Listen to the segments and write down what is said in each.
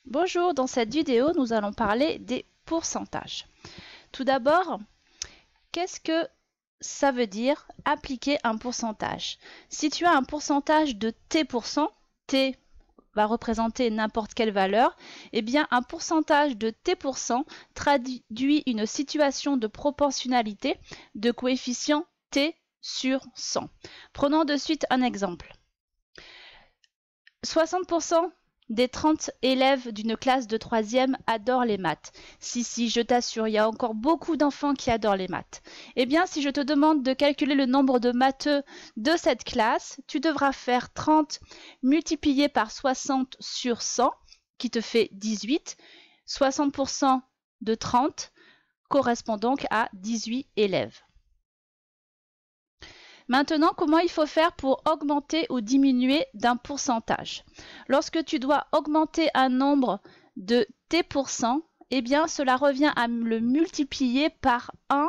Bonjour, dans cette vidéo, nous allons parler des pourcentages. Tout d'abord, qu'est-ce que ça veut dire appliquer un pourcentage? Si tu as un pourcentage de T%, T va représenter n'importe quelle valeur, eh bien un pourcentage de T% traduit une situation de proportionnalité de coefficient T sur 100. Prenons de suite un exemple. 60% des 30 élèves d'une classe de 3e adorent les maths. Si, je t'assure, il y a encore beaucoup d'enfants qui adorent les maths. Eh bien, si je te demande de calculer le nombre de matheux de cette classe, tu devras faire 30 multiplié par 60 sur 100, qui te fait 18. 60% de 30 correspond donc à 18 élèves. Maintenant, comment il faut faire pour augmenter ou diminuer d'un pourcentage? Lorsque tu dois augmenter un nombre de T%, eh bien, cela revient à le multiplier par 1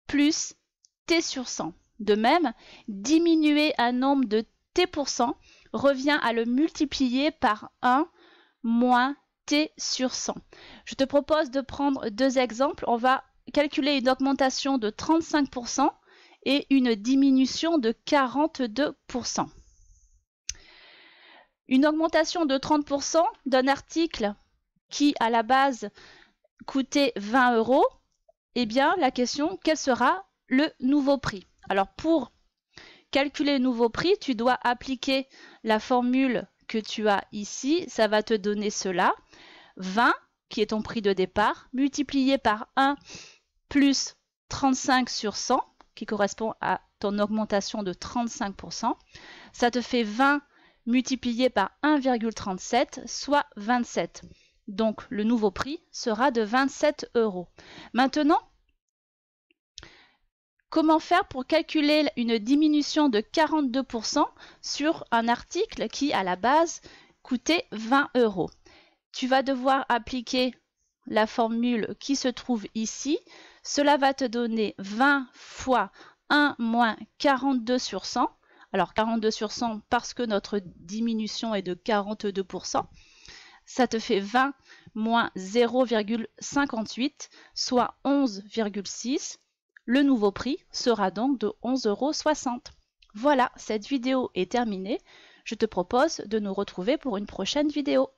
plus T sur 100. De même, diminuer un nombre de T% revient à le multiplier par 1 moins T sur 100. Je te propose de prendre deux exemples. On va calculer une augmentation de 35% et une diminution de 42%. Une augmentation de 30% d'un article qui, à la base, coûtait 20 €, eh bien, la question, quel sera le nouveau prix? Alors, pour calculer le nouveau prix, tu dois appliquer la formule que tu as ici. Ça va te donner cela. 20, qui est ton prix de départ, multiplié par 1 plus 35 sur 100, qui correspond à ton augmentation de 35%. Ça te fait 20 multiplié par 1,37, soit 27. Donc, le nouveau prix sera de 27 €. Maintenant, comment faire pour calculer une diminution de 42% sur un article qui, à la base, coûtait 20 €? Tu vas devoir appliquer la formule qui se trouve ici. Cela va te donner 20 fois 1 moins 42 sur 100. Alors 42 sur 100 parce que notre diminution est de 42%. Ça te fait 20 moins 0,58, soit 11,6. Le nouveau prix sera donc de 11,60 €. Voilà, cette vidéo est terminée. Je te propose de nous retrouver pour une prochaine vidéo.